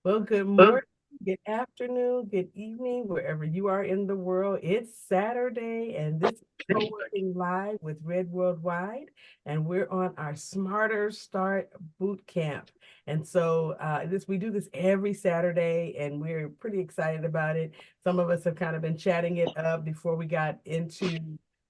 Well, good morning, good afternoon, good evening, wherever you are in the world. It's Saturday, and this is Co-working Live with Red Worldwide, and we're on our Smarter Start Boot Camp. And so this we do this every Saturday, and we're pretty excited about it. Some of us have kind of been chatting it up before we got into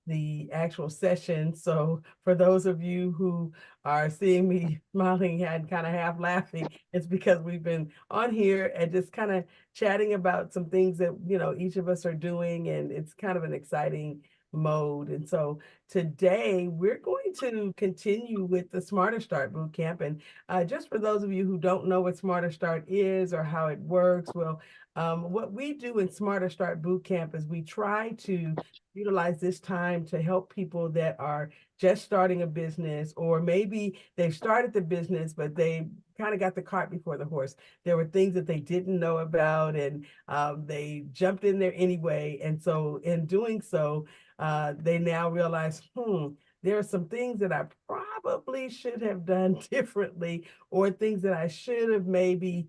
the actual session. So for those of you who are seeing me smiling and kind of half laughing, it's because we've been on here and just kind of chatting about some things that, each of us are doing, and it's kind of an exciting mode. And so today we're going to continue with the Smarter Start Bootcamp. And just for those of you who don't know what Smarter Start is or how it works, well, what we do in Smarter Start Bootcamp is we try to utilize this time to help people that are just starting a business, or maybe they've started the business, but they kind of got the cart before the horse. There were things that they didn't know about, and they jumped in there anyway. And so in doing so, they now realize, there are some things that I probably should have done differently, or things that I should have maybe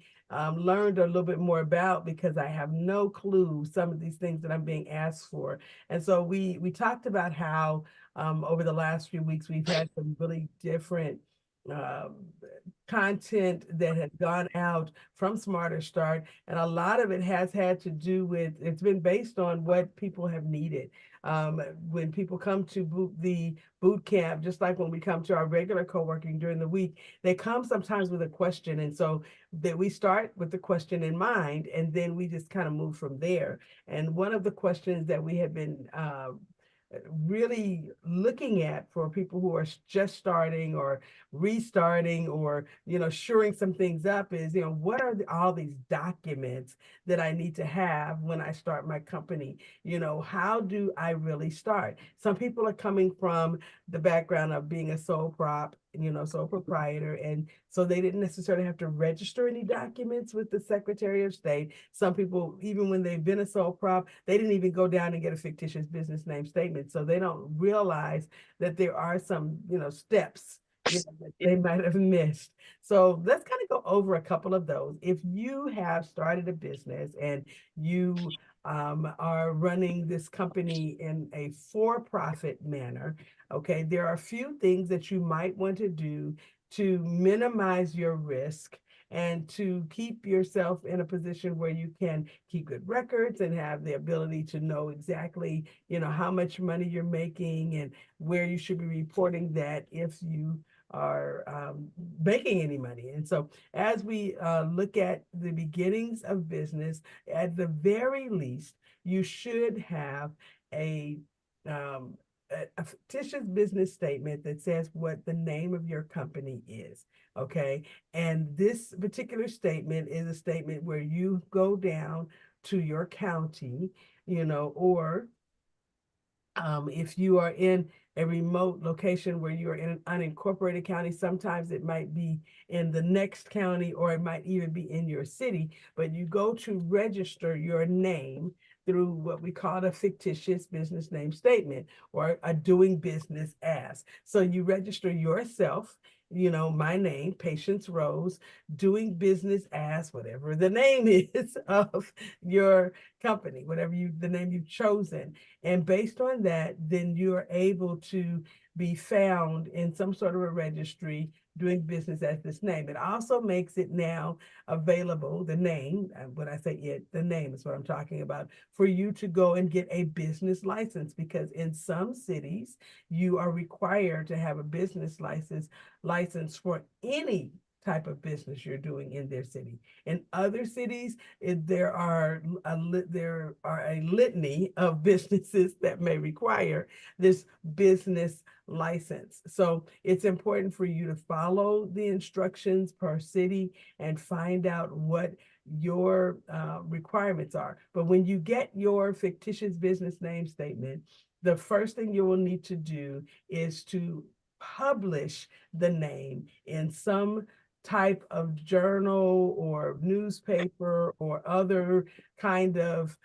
learned a little bit more about, because I have no clue some of these things that I'm being asked for. And so we talked about how over the last few weeks we've had some really different um, content that had gone out from Smarter Start, and a lot of it has had to do with, it's been based on what people have needed. When people come to the boot camp, just like when we come to our regular co-working during the week, they come sometimes with a question, and so that we start with the question in mind, and then we just kind of move from there. And one of the questions that we have been really looking at for people who are just starting or restarting, or shoring some things up, is what are all these documents that I need to have when I start my company? How do I really start? Some people are coming from the background of being a sole prop, sole proprietor, and so they didn't necessarily have to register any documents with the Secretary of State. Some people, even when they've been a sole prop, they didn't even go down and get a fictitious business name statement. So they don't realize that there are some, steps, that they might have missed. So let's kind of go over a couple of those. If you have started a business and you are running this company in a for-profit manner, okay, there are a few things that you might want to do to minimize your risk and to keep yourself in a position where you can keep good records and have the ability to know exactly, how much money you're making, and where you should be reporting that if you are making any money. And so as we look at the beginnings of business, at the very least, you should have a um, a fictitious business statement that says what the name of your company is. Okay. And this particular statement is a statement where you go down to your county, or if you are in a remote location where you are in an unincorporated county, sometimes it might be in the next county, or it might even be in your city, but you go to register your name through what we call a fictitious business name statement, or a doing business as. So you register yourself, my name, Patience Rose, doing business as whatever the name is of your company, whatever the name you've chosen. And based on that, then you're able to be found in some sort of a registry doing business as this name. It also makes it now available, the name, when I say it, the name is what I'm talking about, for you to go and get a business license, because in some cities, you are required to have a business license for any type of business you're doing in their city. In other cities, there are a litany of businesses that may require this business license. So it's important for you to follow the instructions per city and find out what your requirements are. But when you get your fictitious business name statement, the first thing you will need to do is to publish the name in some type of journal or newspaper or other kind of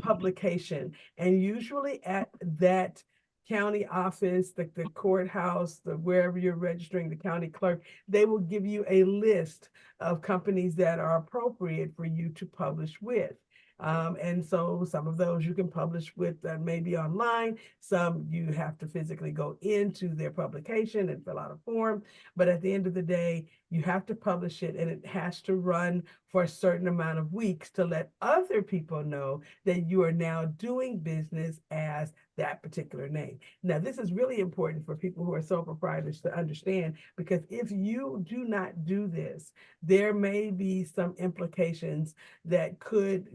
publication. And usually at that county office, the courthouse, wherever you're registering, the county clerk, they will give you a list of companies that are appropriate for you to publish with. And so some of those you can publish with maybe online. Some you have to physically go into their publication and fill out a form. But at the end of the day, you have to publish it, and it has to run for a certain amount of weeks to let other people know that you are now doing business as that particular name. Now, this is really important for people who are sole proprietors to understand, because if you do not do this, there may be some implications that could,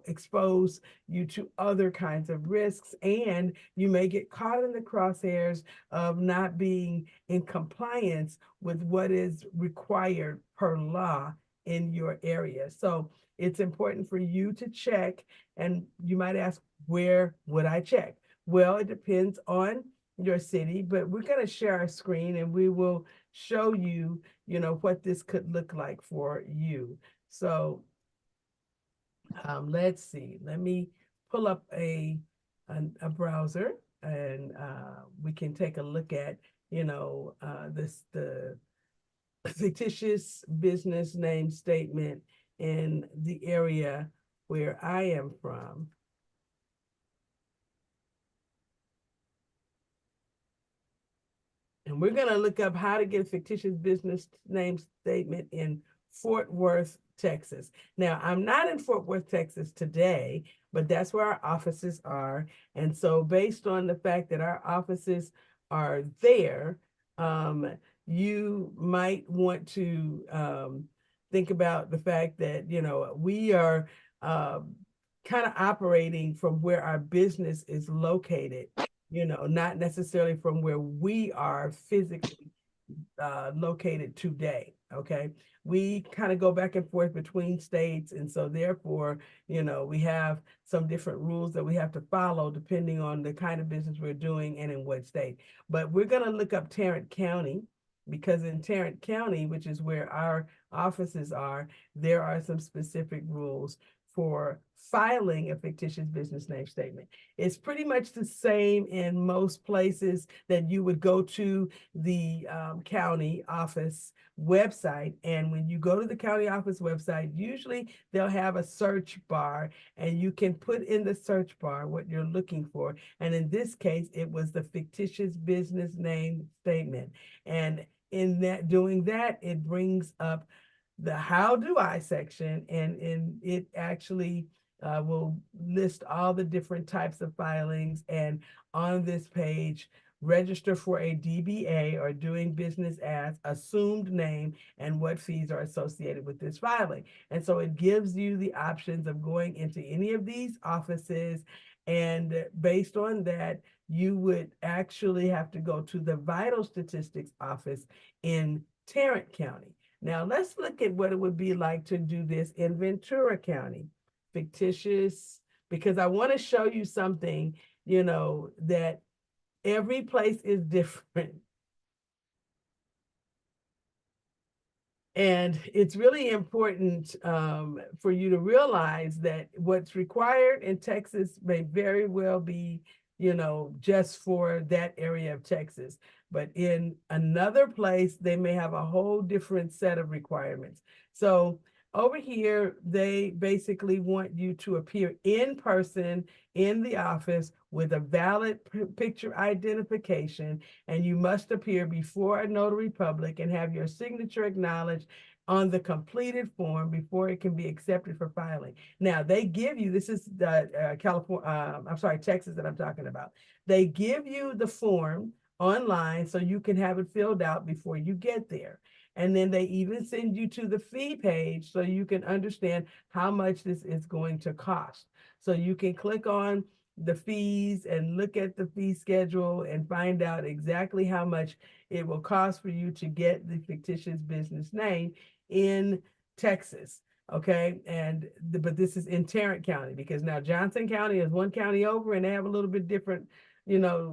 expose you to other kinds of risks, and you may get caught in the crosshairs of not being in compliance with what is required per law in your area. So it's important for you to check, and you might ask, where would I check? Well, it depends on your city, but we're going to share our screen and we will show you, what this could look like for you. So let's see, let me pull up a browser, and we can take a look at, the fictitious business name statement in the area where I am from. And we're going to look up how to get a fictitious business name statement in Fort Worth, Texas. Now, I'm not in Fort Worth, Texas today, but that's where our offices are. And so based on the fact that our offices are there, you might want to think about the fact that, we are kind of operating from where our business is located, not necessarily from where we are physically located today. Okay. We kind of go back and forth between states. And so therefore, we have some different rules that we have to follow depending on the kind of business we're doing and in what state. But we're going to look up Tarrant County, because in Tarrant County, which is where our offices are, there are some specific rules for filing a fictitious business name statement. It's pretty much the same in most places that you would go to the county office website. And when you go to the county office website, usually they'll have a search bar, and you can put in the search bar what you're looking for. And in this case, it was the fictitious business name statement. And in that, doing that, it brings up the how do I section, and it actually will list all the different types of filings. And on this page, register for a DBA, or doing business as assumed name, and what fees are associated with this filing. And so it gives you the options of going into any of these offices, and based on that, you would actually have to go to the vital statistics office in Tarrant County. Now let's look at what it would be like to do this in Ventura County. Fictitious, because I want to show you something, that every place is different. And it's really important for you to realize that what's required in Texas may very well be, just for that area of Texas. But in another place, they may have a whole different set of requirements. So over here, they basically want you to appear in person in the office with a valid picture identification, and you must appear before a notary public and have your signature acknowledged on the completed form before it can be accepted for filing. Now, they give you, this is the Texas that I'm talking about. They give you the form online so you can have it filled out before you get there. And then they even send you to the fee page so you can understand how much this is going to cost. So you can click on the fees and look at the fee schedule and find out exactly how much it will cost for you to get the fictitious business name in Texas. Okay. But this is in Tarrant County, because now Johnson County is one county over, and they have a little bit different,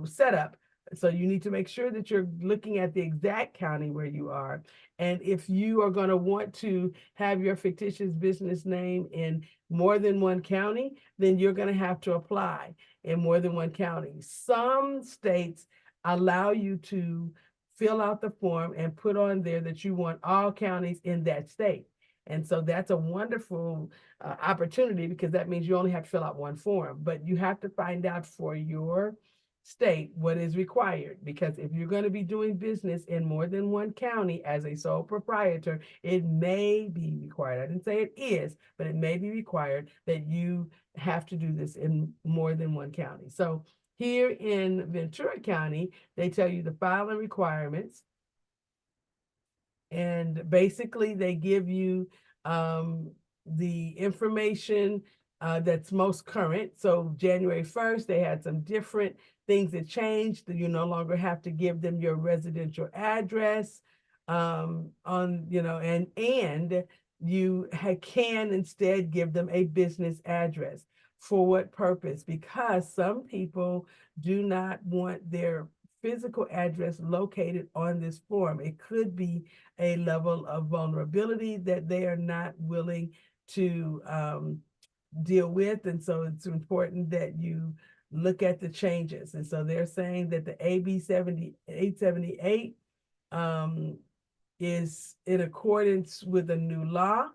setup. So you need to make sure that you're looking at the exact county where you are. And if you are going to want to have your fictitious business name in more than one county, then you're going to have to apply in more than one county. Some states allow you to fill out the form and put on there that you want all counties in that state. And so that's a wonderful opportunity, because that means you only have to fill out one form, but you have to find out for your state what is required, because if you're going to be doing business in more than one county as a sole proprietor, it may be required. I didn't say it is, but it may be required that you have to do this in more than one county. So here in Ventura County, they tell you the filing requirements. And basically, they give you the information that's most current. So January 1st, they had some different things that changed. You no longer have to give them your residential address on, you know, and you can instead give them a business address. For what purpose? Because some people do not want their physical address located on this form. It could be a level of vulnerability that they are not willing to deal with. And so it's important that you look at the changes. And so they're saying that the AB 878 is in accordance with a new law.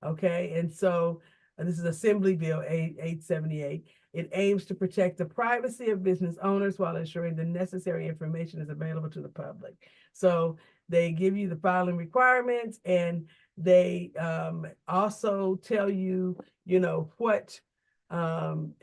Okay. And so this is Assembly Bill 878. It aims to protect the privacy of business owners while ensuring the necessary information is available to the public. So they give you the filing requirements, and they also tell you, you know, what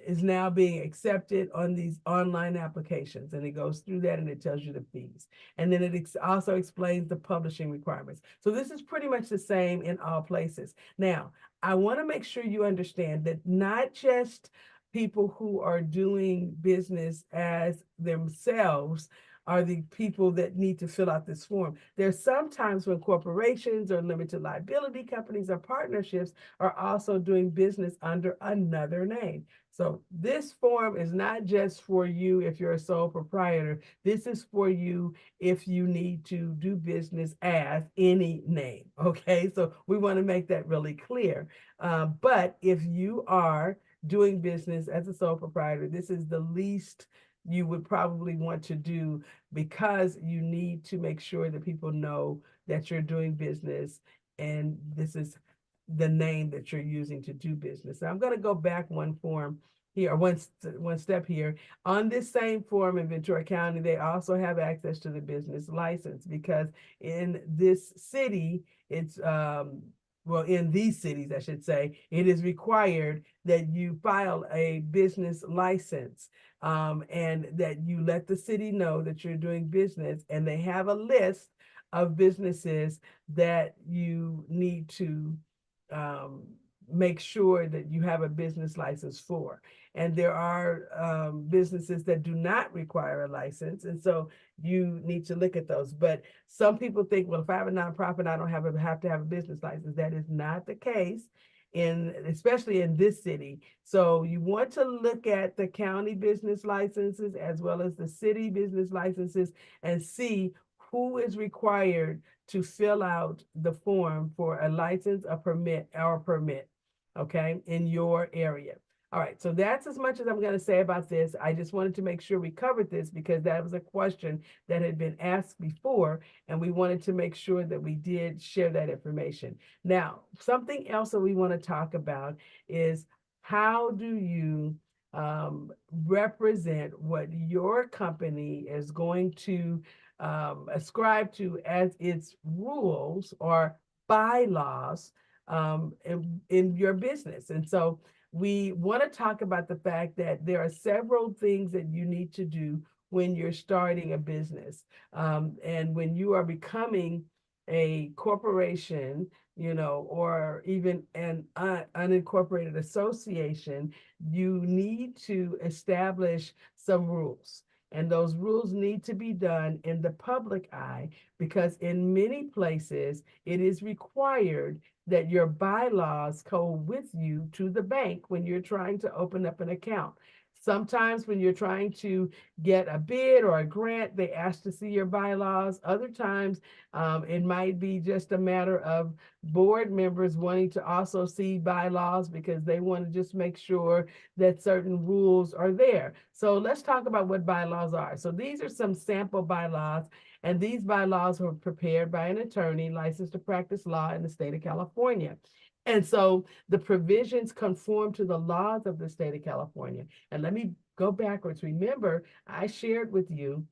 is now being accepted on these online applications. And it goes through that, and it tells you the fees. And then it also explains the publishing requirements. So this is pretty much the same in all places. Now, I want to make sure you understand that not just people who are doing business as themselves are the people that need to fill out this form. There's sometimes when corporations or limited liability companies or partnerships are also doing business under another name. So this form is not just for you if you're a sole proprietor. This is for you if you need to do business as any name, okay? So we want to make that really clear. But if you are doing business as a sole proprietor, this is the least you would probably want to do, because you need to make sure that people know that you're doing business and this is the name that you're using to do business. So I'm going to go back one form here, or one step here. On this same form in Ventura County, they also have access to the business license, because in this city, it's well, in these cities, I should say, it is required that you file a business license, and that you let the city know that you're doing business, and they have a list of businesses that you need to make sure that you have a business license for. And there are businesses that do not require a license. And so you need to look at those. But some people think, well, if I have a nonprofit, I don't have to have a business license. That is not the case, especially in this city. So you want to look at the county business licenses as well as the city business licenses and see who is required to fill out the form for a license, a permit, or a permit, okay, in your area. All right, so that's as much as I'm going to say about this. I just wanted to make sure we covered this, because that was a question that had been asked before, and we wanted to make sure that we did share that information. Now, something else that we want to talk about is, how do you represent what your company is going to ascribe to as its rules or bylaws in your business? And so we want to talk about the fact that there are several things that you need to do when you're starting a business. And when you are becoming a corporation, you know, or even an unincorporated association, you need to establish some rules. And those rules need to be done in the public eye, because in many places it is required that your bylaws go with you to the bank when you're trying to open up an account. Sometimes when you're trying to get a bid or a grant, they ask to see your bylaws. Other times, it might be just a matter of board members wanting to also see bylaws because they want to just make sure that certain rules are there. So let's talk about what bylaws are. So these are some sample bylaws, and these bylaws were prepared by an attorney licensed to practice law in the state of California. And so the provisions conform to the laws of the state of California. And let me go backwards. Remember, I shared with you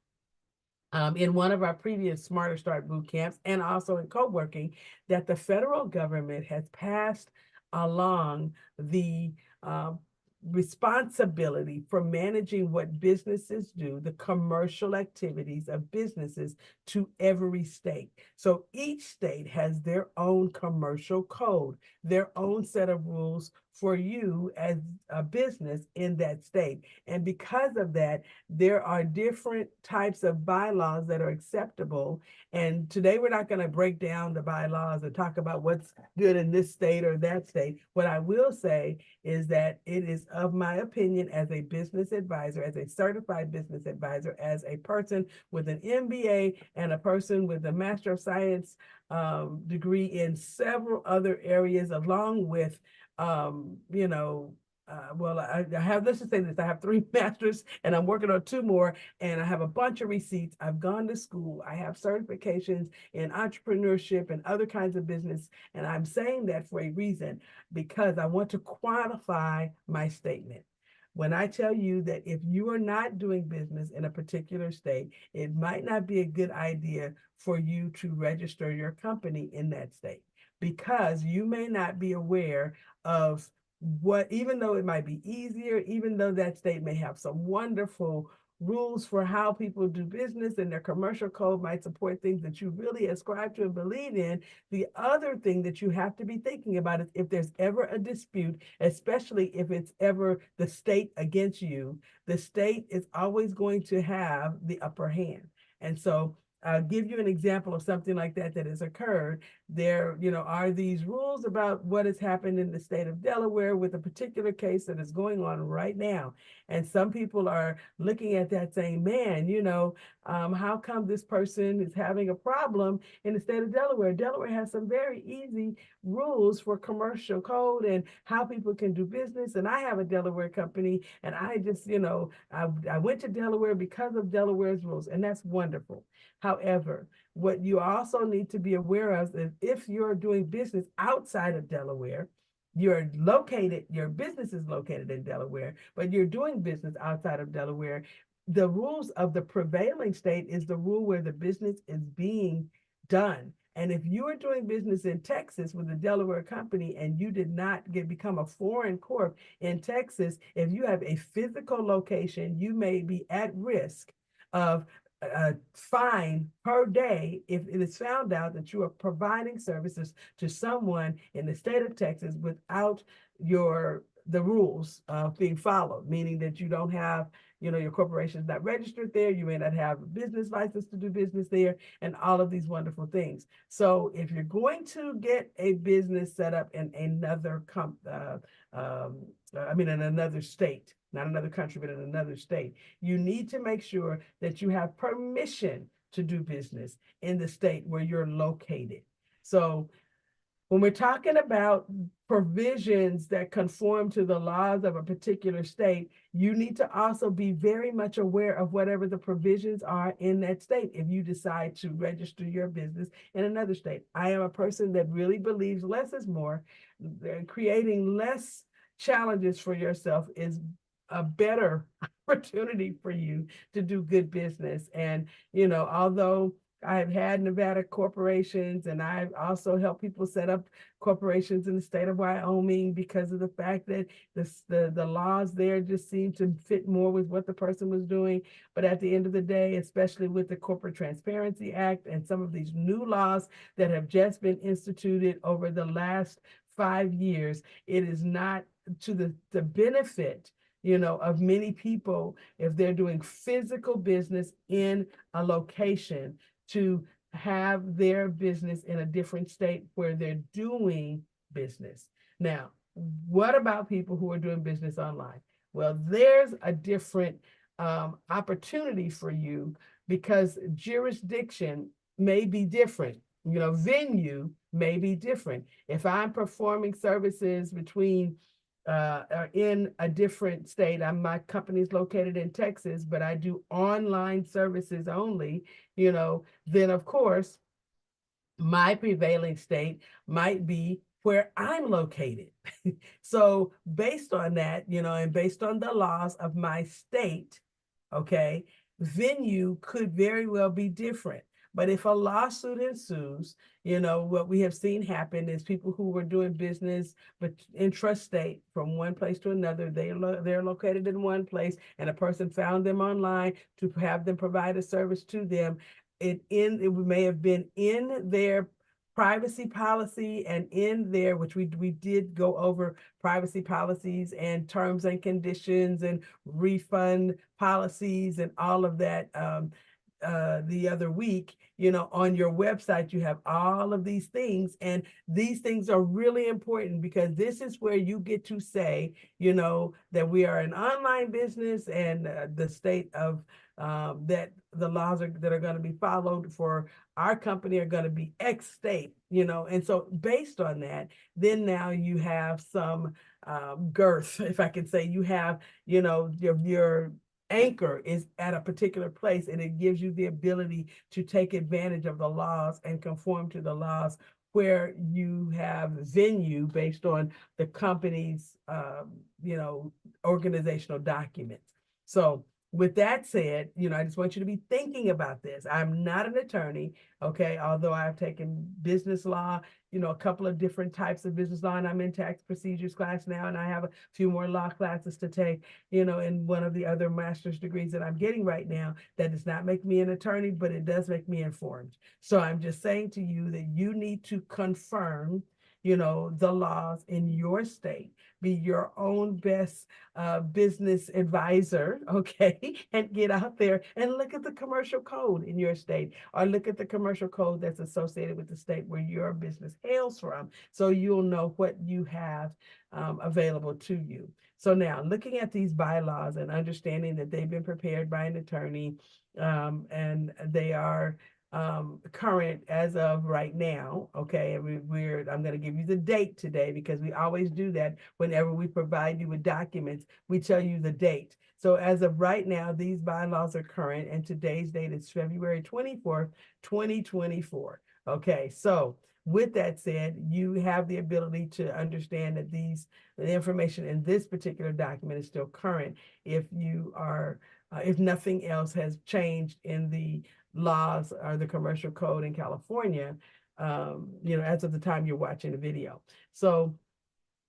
in one of our previous Smarter Start boot camps and also in co-working that the federal government has passed along the responsibility for managing what businesses do, the commercial activities of businesses to every state. So each state has their own commercial code, their own set of rules for you as a business in that state. And because of that, there are different types of bylaws that are acceptable. And today we're not going to break down the bylaws and talk about what's good in this state or that state. What I will say is that it is of my opinion as a business advisor, as a certified business advisor, as a person with an MBA and a person with a Master of Science degree in several other areas, along with, well, I have, let's just say this, I have 3 masters and I'm working on 2 more, and I have a bunch of receipts. I've gone to school. I have certifications in entrepreneurship and other kinds of business. And I'm saying that for a reason, because I want to qualify my statement. When I tell you that if you are not doing business in a particular state, it might not be a good idea for you to register your company in that state, because you may not be aware of what, even though it might be easier, even though that state may have some wonderful rules for how people do business and their commercial code might support things that you really ascribe to and believe in. The other thing that you have to be thinking about is if there's ever a dispute, especially if it's ever the state against you, the state is always going to have the upper hand. And so I'll give you an example of something like that that has occurred. There, are these rules about what has happened in the state of Delaware with a particular case that is going on right now. And some people are looking at that saying, man, how come this person is having a problem in the state of Delaware? Delaware has some very easy rules for commercial code and how people can do business. And I have a Delaware company, and I just, I went to Delaware because of Delaware's rules, and that's wonderful. However, what you also need to be aware of is if you're doing business outside of Delaware, your business is located in Delaware, but you're doing business outside of Delaware, the rules of the prevailing state is the rule where the business is being done. And if you are doing business in Texas with a Delaware company and you did not become a foreign corp in Texas, if you have a physical location, you may be at risk of a fine per day if it is found out that you are providing services to someone in the state of Texas without the rules being followed, meaning that you don't have, your corporation is not registered there, you may not have a business license to do business there, and all of these wonderful things. So if you're going to get a business set up in another in another state, not another country, but in another state, you need to make sure that you have permission to do business in the state where you're located. So when we're talking about provisions that conform to the laws of a particular state, you need to also be very much aware of whatever the provisions are in that state if you decide to register your business in another state. I am a person that really believes less is more. Creating less challenges for yourself is a better opportunity for you to do good business. And, although I've had Nevada corporations, and I've also helped people set up corporations in the state of Wyoming because of the fact that the laws there just seem to fit more with what the person was doing. But at the end of the day, especially with the Corporate Transparency Act and some of these new laws that have just been instituted over the last 5 years, it is not to the benefit of many people if they're doing physical business in a location to have their business in a different state where they're doing business. Now, what about people who are doing business online? Well, there's a different opportunity for you because jurisdiction may be different. Venue may be different. If I'm performing services between in a different state, my company's located in Texas, but I do online services only, then of course my prevailing state might be where I'm located. So based on that, and based on the laws of my state, okay, venue could very well be different. But if a lawsuit ensues, what we have seen happen is people who were doing business but intrastate from one place to another, they're located in one place, and a person found them online to have them provide a service to them. It may have been in their privacy policy and in there, which we did go over privacy policies and terms and conditions and refund policies and all of that the other week. On your website, you have all of these things, and these things are really important because this is where you get to say, that we are an online business, and the state of that the laws that are going to be followed for our company are going to be X state, and so based on that, then now you have some girth, if I can say. You have, your anchor is at a particular place, and it gives you the ability to take advantage of the laws and conform to the laws where you have venue based on the company's, organizational documents. So with that said, I just want you to be thinking about this. I'm not an attorney, okay, although I've taken business law, a couple of different types of business law, and I'm in tax procedures class now, and I have a few more law classes to take, in one of the other master's degrees that I'm getting right now. That does not make me an attorney, but it does make me informed. So I'm just saying to you that you need to confirm, the laws in your state, be your own best business advisor, okay, and get out there and look at the commercial code in your state, or look at the commercial code that's associated with the state where your business hails from, so you'll know what you have available to you. So now, looking at these bylaws and understanding that they've been prepared by an attorney, and they are current as of right now, okay? I'm going to give you the date today, because we always do that whenever we provide you with documents. We tell you the date. So as of right now, these bylaws are current, and today's date is February 24th, 2024. Okay, so with that said, you have the ability to understand that the information in this particular document is still current if you are, if nothing else has changed in the laws or the commercial code in California, as of the time you're watching the video. So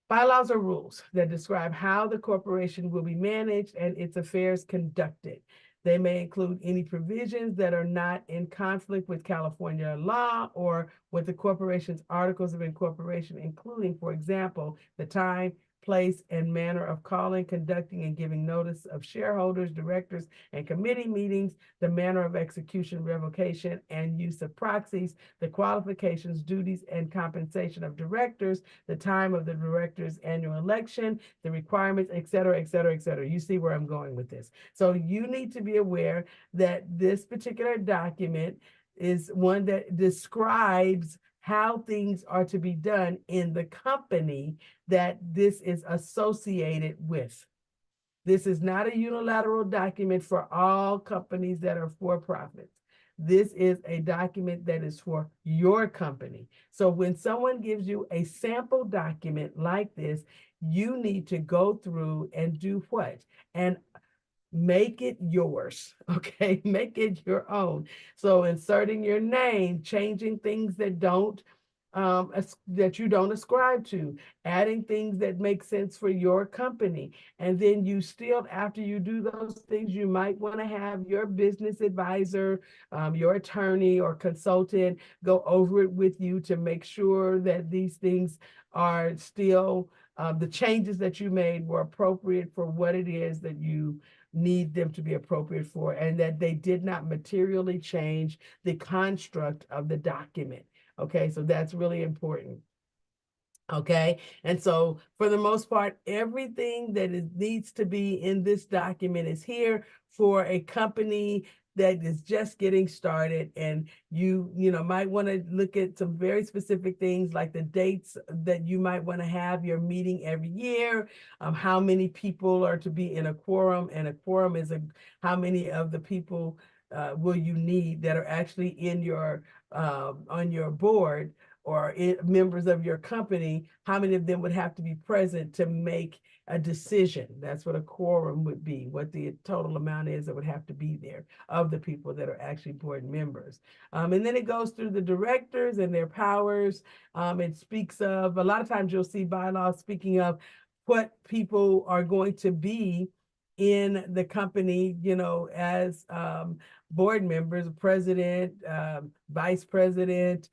bylaws are rules that describe how the corporation will be managed and its affairs conducted. They may include any provisions that are not in conflict with California law or with the corporation's articles of incorporation, including, for example, the time, place, and manner of calling, conducting, and giving notice of shareholders, directors, and committee meetings, the manner of execution, revocation, and use of proxies, the qualifications, duties, and compensation of directors, the time of the director's annual election, the requirements, et cetera, et cetera, et cetera. You see where I'm going with this. So you need to be aware that this particular document is one that describes how things are to be done in the company that this is associated with. This is not a unilateral document for all companies that are for profits. This is a document that is for your company. So when someone gives you a sample document like this, you need to go through and do what? And make it yours, okay? Make it your own. So inserting your name, changing things that you don't ascribe to, adding things that make sense for your company. And then you still, after you do those things, you might want to have your business advisor, your attorney or consultant go over it with you to make sure that these things are still, the changes that you made were appropriate for what it is that you need them to be appropriate for, and that they did not materially change the construct of the document. Okay, so that's really important. Okay, and so for the most part, everything that needs to be in this document is here for a company that is just getting started. And you know might want to look at some very specific things like the dates that you might want to have your meeting every year, how many people are to be in a quorum, and a quorum is how many of the people will you need that are actually in your on your board or members of your company, how many of them would have to be present to make a decision? That's what a quorum would be, what the total amount is that would have to be there of the people that are actually board members. And then it goes through the directors and their powers. It speaks of, a lot of times you'll see bylaws speaking of what people are going to be in the company, you know, as board members, president, vice president,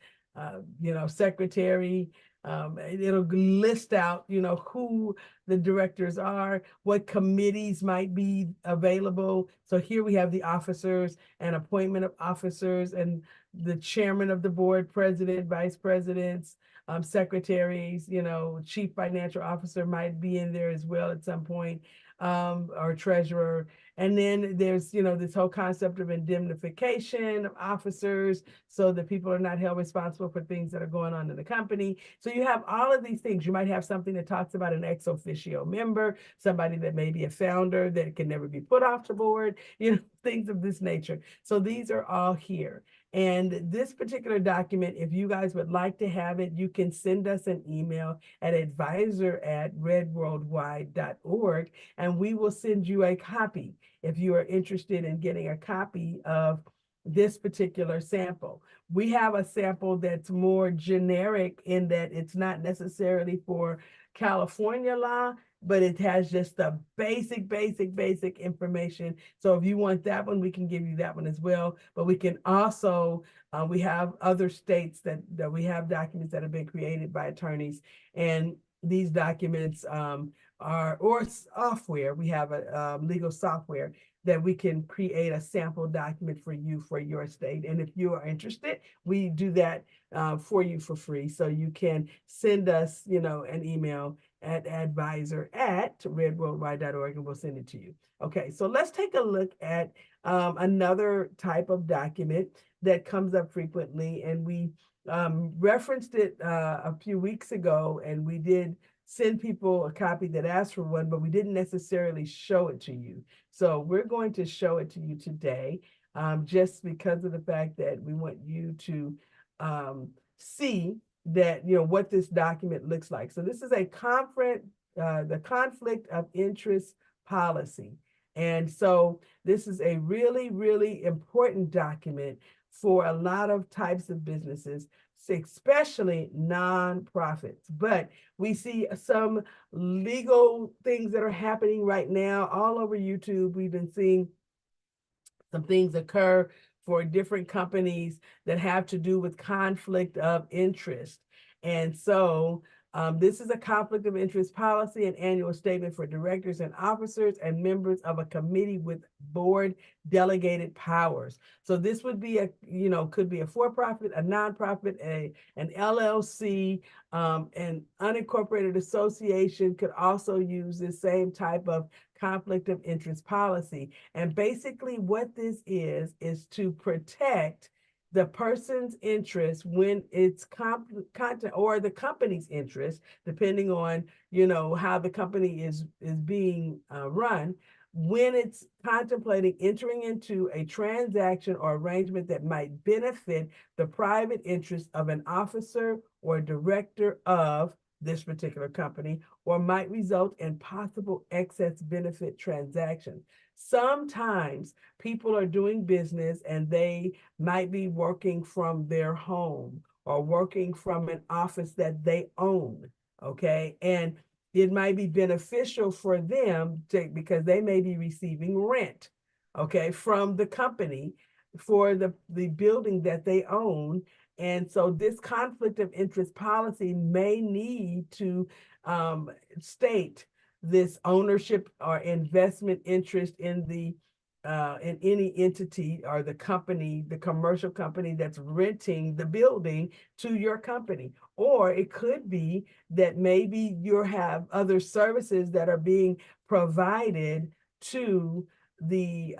you know, secretary. It'll list out, you know, who the directors are, what committees might be available. So here we have the officers and appointment of officers and the chairman of the board, president, vice presidents, secretaries, you know, chief financial officer might be in there as well at some point, or treasurer. And then there's, you know, this whole concept of indemnification of officers so that people are not held responsible for things that are going on in the company. So you have all of these things. You might have something that talks about an ex officio member, somebody that may be a founder that can never be put off the board, you know, things of this nature. So these are all here. And this particular document, if you guys would like to have it, you can send us an email at advisor@redworldwide.org, and we will send you a copy if you are interested in getting a copy of this particular sample. We have a sample that's more generic in that it's not necessarily for California law, but it has just the basic information. So if you want that one, we can give you that one as well. But we can also, we have other states that we have documents that have been created by attorneys. And these documents are, or software, we have a legal software that we can create a sample document for you for your state. And if you are interested, we do that for you for free. So you can send us, you know, an email at advisor@redworldwide.org and we'll send it to you. Okay, so let's take a look at another type of document that comes up frequently. And we referenced it a few weeks ago, and we did send people a copy that asked for one, but we didn't necessarily show it to you. So we're going to show it to you today, just because of the fact that we want you to see that, you know, what this document looks like. So this is a the conflict of interest policy. And so this is a really important document for a lot of types of businesses, especially nonprofits. But we see some legal things that are happening right now all over YouTube. We've been seeing some things occur for different companies that have to do with conflict of interest. And so this is a conflict of interest policy and annual statement for directors and officers and members of a committee with board delegated powers. So this would be a, you know, could be a for-profit, a nonprofit, an LLC, an unincorporated association could also use this same type of conflict of interest policy. And basically what this is to protect the person's interest when it's content, or the company's interest, depending on, you know, how the company is being run, when it's contemplating entering into a transaction or arrangement that might benefit the private interest of an officer or director of this particular company, or might result in possible excess benefit transactions. Sometimes people are doing business and they might be working from their home or working from an office that they own, okay? And it might be beneficial for them because they may be receiving rent, okay, from the company for the building that they own. And so this conflict of interest policy may need to state this ownership or investment interest in the in any entity or the company, the commercial company that's renting the building to your company. Or it could be that maybe you have other services that are being provided to the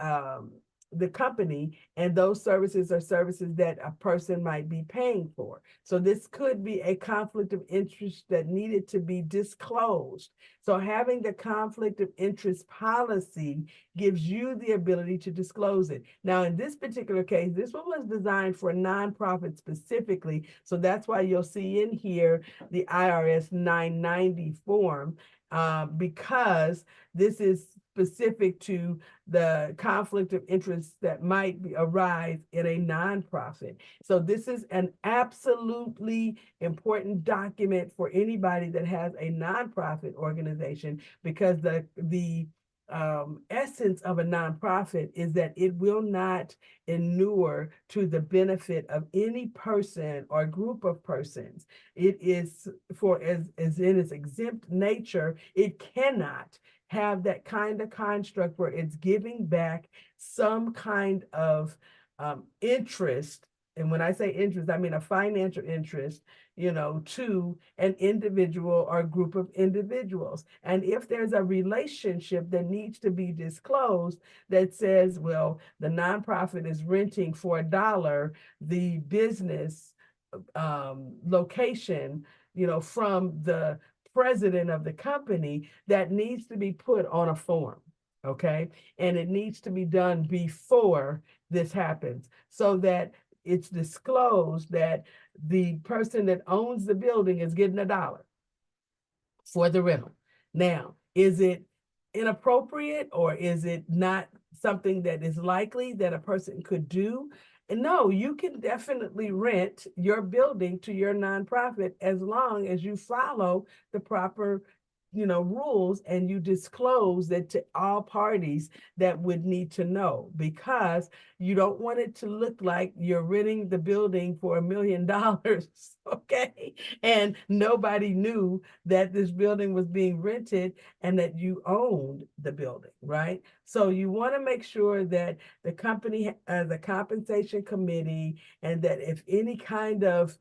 company, and those services are services that a person might be paying for. So this could be a conflict of interest that needed to be disclosed. So having the conflict of interest policy gives you the ability to disclose it. Now, in this particular case, this one was designed for nonprofits specifically. So that's why you'll see in here the IRS 990 form, because this is specific to the conflict of interest that might arise in a nonprofit. So this is an absolutely important document for anybody that has a nonprofit organization, because the essence of a nonprofit is that it will not inure to the benefit of any person or group of persons. It is for, as in its exempt nature, it cannot have that kind of construct where it's giving back some kind of interest. And when I say interest, I mean a financial interest, to an individual or group of individuals. And if there's a relationship that needs to be disclosed that says, well, the nonprofit is renting for $1 the business location, from the president of the company, that needs to be put on a form, okay? And it needs to be done before this happens, so that it's disclosed that the person that owns the building is getting $1 for the rental. Now, is it inappropriate, or is it not something that is likely that a person could do? And no, you can definitely rent your building to your nonprofit as long as you follow the proper rules, and you disclose that to all parties that would need to know, because you don't want it to look like you're renting the building for $1 million, okay? And nobody knew that this building was being rented and that you owned the building, right? So you want to make sure that the company, the compensation committee, and that if any kind of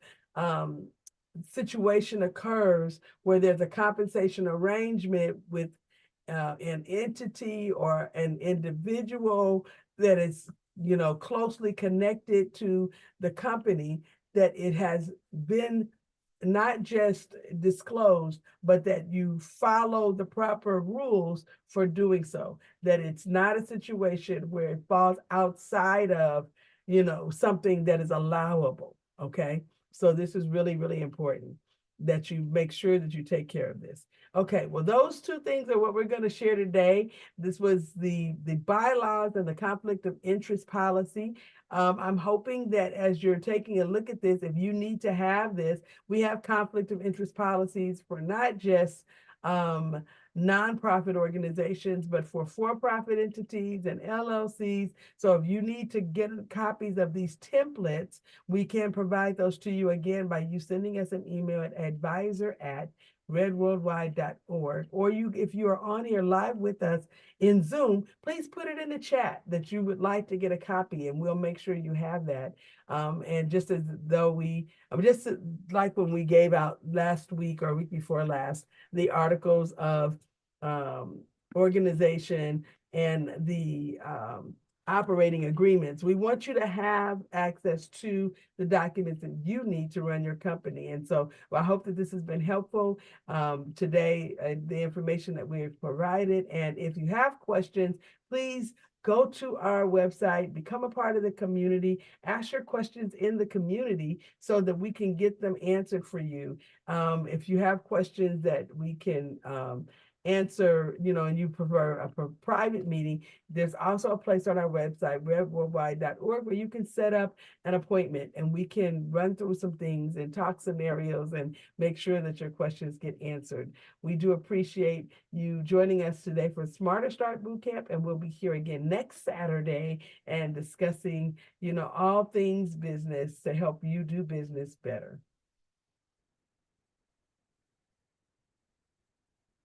situation occurs where there's a compensation arrangement with an entity or an individual that is closely connected to the company, that it has been not just disclosed, but that you follow the proper rules for doing so, that it's not a situation where it falls outside of something that is allowable. Okay, so this is really, really important that you make sure that you take care of this. Okay, well, those two things are what we're going to share today. This was the bylaws and the conflict of interest policy. I'm hoping that as you're taking a look at this, if you need to have this, we have conflict of interest policies for not just nonprofit organizations, but for-profit entities and LLCs. So if you need to get copies of these templates, we can provide those to you, again, by you sending us an email at advisor@redworldwide.org. Or if you are on here live with us in Zoom, please put it in the chat that you would like to get a copy, and we'll make sure you have that. And just as though just like when we gave out last week or week before last, the articles of organization and the operating agreements, we want you to have access to the documents that you need to run your company. And so I hope that this has been helpful today, the information that we've provided. And if you have questions, please go to our website, become a part of the community, ask your questions in the community so that we can get them answered for you. If you have questions that we can answer, and you prefer a private meeting, there's also a place on our website, redworldwide.org, where you can set up an appointment and we can run through some things and talk scenarios and make sure that your questions get answered. We do appreciate you joining us today for Smarter Start Bootcamp, and we'll be here again next Saturday and discussing, all things business to help you do business better.